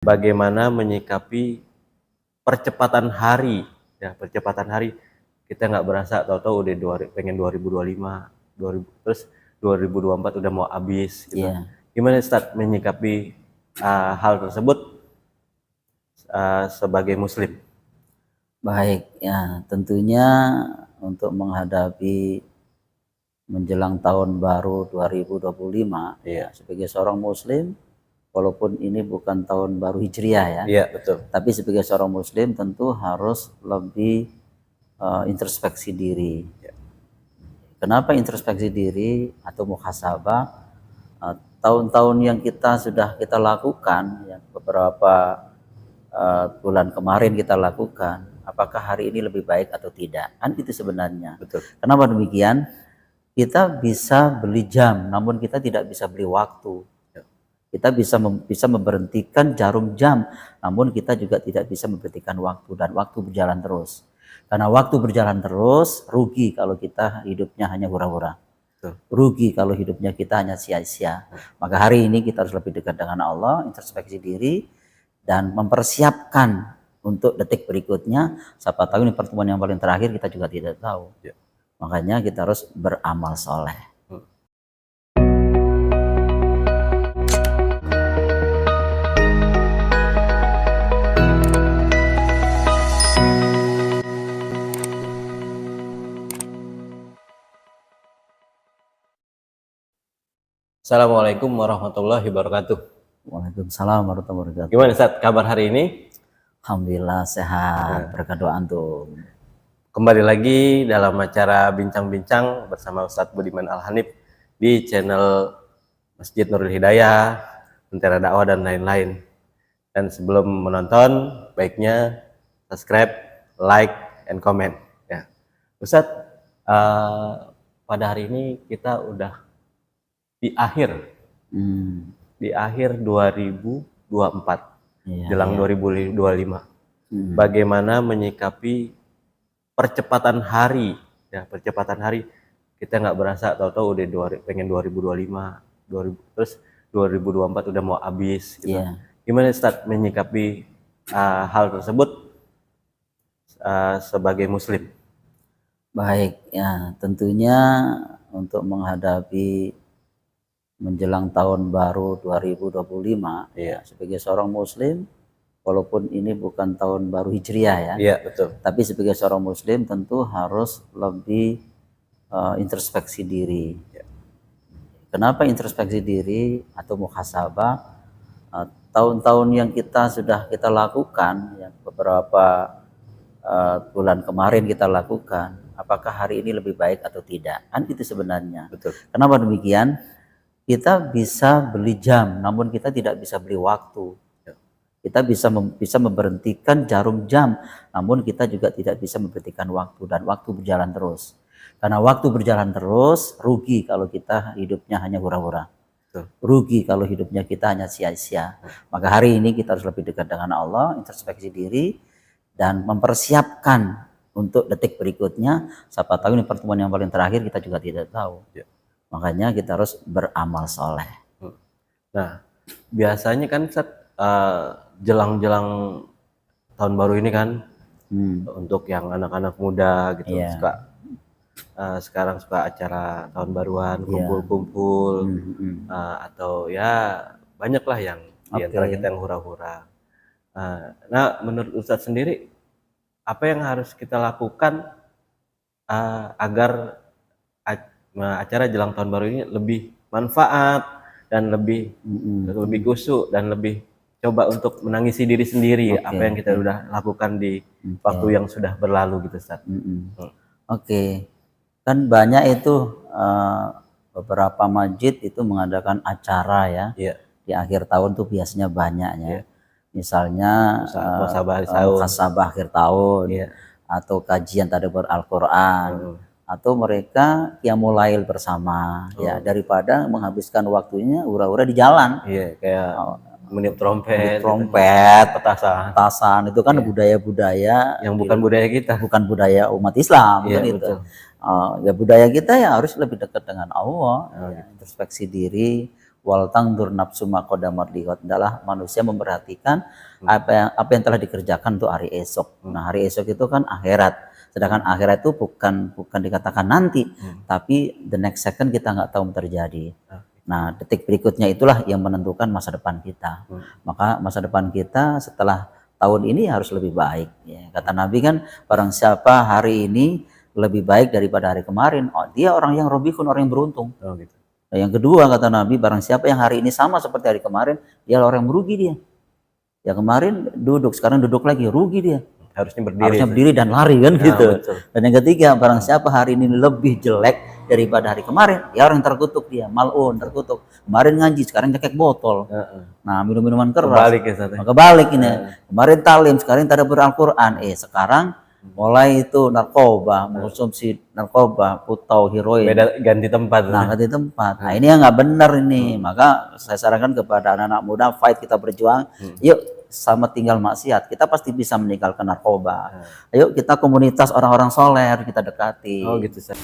bagaimana menyikapi percepatan hari, ya percepatan hari. Kita nggak berasa, tahu-tahu udah pengen 2025, 2000, terus 2024 udah mau habis gitu. Gimana Ustadz menyikapi hal tersebut sebagai muslim? Baik, ya tentunya untuk menghadapi menjelang tahun baru 2025 ya, sebagai seorang muslim, walaupun ini bukan tahun baru Hijriah ya, betul. Tapi sebagai seorang muslim tentu harus lebih introspeksi diri. Kenapa introspeksi diri atau muhasabah? Tahun-tahun yang sudah kita lakukan, ya, beberapa bulan kemarin kita lakukan, apakah hari ini lebih baik atau tidak? Kan itu sebenarnya. Betul. Kenapa demikian? Kita bisa beli jam, namun kita tidak bisa beli waktu. Kita bisa memberhentikan jarum jam, namun kita juga tidak bisa memberhentikan waktu, dan waktu berjalan terus. Karena waktu berjalan terus, rugi kalau kita hidupnya hanya hura-hura. Rugi kalau hidupnya kita hanya sia-sia. Maka hari ini kita harus lebih dekat dengan Allah, introspeksi diri, dan mempersiapkan untuk detik berikutnya. Siapa tahu ini pertemuan yang paling terakhir, kita juga tidak tahu. Makanya kita harus beramal soleh. Assalamualaikum warahmatullahi wabarakatuh. Waalaikumsalam warahmatullahi wabarakatuh. Gimana Ustadz kabar hari ini? Alhamdulillah sehat, berkat doa antum. Kembali lagi dalam acara Bincang-Bincang bersama Ustadz Budiman Al-Hanif di channel Masjid Nurul Hidayah, Lentera Dakwah, dan lain-lain. Dan sebelum menonton, baiknya subscribe, like, and comment. Ya. Ustadz, pada hari ini kita udah di akhir 2024, jelang 2025. Bagaimana menyikapi percepatan hari, ya percepatan hari. Kita nggak berasa, tahu-tahu udah pengen 2025, terus 2024 udah mau habis gitu. Gimana Ustadz menyikapi hal tersebut sebagai muslim? Baik, ya tentunya untuk menghadapi menjelang tahun baru 2025 ya, sebagai seorang muslim, walaupun ini bukan tahun baru Hijriah ya, betul. Tapi sebagai seorang muslim tentu harus lebih introspeksi diri. Kenapa introspeksi diri atau muhasabah? Tahun-tahun yang sudah kita lakukan, ya, beberapa bulan kemarin kita lakukan, apakah hari ini lebih baik atau tidak? Kan itu sebenarnya. Betul. Kenapa demikian? Kita bisa beli jam, namun kita tidak bisa beli waktu. Kita bisa memberhentikan jarum jam, namun kita juga tidak bisa memberhentikan waktu, dan waktu berjalan terus. Karena waktu berjalan terus, rugi kalau kita hidupnya hanya hura-hura. Rugi kalau hidupnya kita hanya sia-sia. Maka hari ini kita harus lebih dekat dengan Allah, introspeksi diri, dan mempersiapkan untuk detik berikutnya. Siapa tahu ini pertemuan yang paling terakhir, kita juga tidak tahu. Makanya kita harus beramal soleh. Nah, biasanya kan jelang-jelang tahun baru ini kan, untuk yang anak-anak muda gitu, sekarang suka acara tahun baruan, kumpul-kumpul, atau ya banyak lah yang di antara kita yang hura-hura. Nah, menurut Ustadz sendiri, apa yang harus kita lakukan agar acara jelang tahun baru ini lebih manfaat dan lebih khusyuk dan lebih coba untuk menangisi diri sendiri, apa yang kita udah lakukan di waktu yang sudah berlalu gitu, Ustaz. Kan banyak itu beberapa masjid itu mengadakan acara ya, di akhir tahun tuh biasanya banyaknya. Misalnya muhasabah akhir tahun, atau kajian tadabbur Al-Quran, atau mereka qiyamul lail bersama, ya, daripada menghabiskan waktunya hura-hura di jalan. Kayak meniup trompet, petasan itu kan budaya-budaya yang bukan budaya kita, bukan budaya umat Islam. Ya budaya kita ya harus lebih dekat dengan Allah, introspeksi diri, wal tangdur nafsu ma qaddamat lighad. Adalah manusia memperhatikan apa yang telah dikerjakan untuk hari esok. Nah, hari esok itu kan akhirat. Sedangkan akhirat itu bukan dikatakan nanti, tapi the next second kita nggak tahu terjadi. Nah, detik berikutnya itulah yang menentukan masa depan kita. Maka masa depan kita setelah tahun ini harus lebih baik. Ya, kata Nabi kan, barang siapa hari ini lebih baik daripada hari kemarin, oh, dia orang yang robihun, orang yang beruntung. Oh, gitu. Nah, yang kedua kata Nabi, barang siapa yang hari ini sama seperti hari kemarin, dia orang yang merugi dia. Ya kemarin duduk, sekarang duduk lagi, rugi dia. Harusnya berdiri dan lari kan gitu. Betul. Dan yang ketiga, barang siapa hari ini lebih jelek daripada hari kemarin, ya orang terkutuk dia, malun, terkutuk. Kemarin ngaji, sekarang cekek botol. Nah, minum-minuman keras. Kebalik ya, Ustaz. Kebalik ini. Kemarin talim, sekarang tadabbur Al-Qur'an. Sekarang mulai itu narkoba, mengkonsumsi narkoba, putau, heroin. Beda, ganti tempat. Nah, ganti tempat. Nah, ini yang nggak benar ini. Maka saya sarankan kepada anak-anak muda, fight, kita berjuang. Yuk, sama tinggal maksiat, kita pasti bisa meninggalkan narkoba. Ayo kita komunitas orang-orang soleh kita dekati. Oh gitu, Ustaz.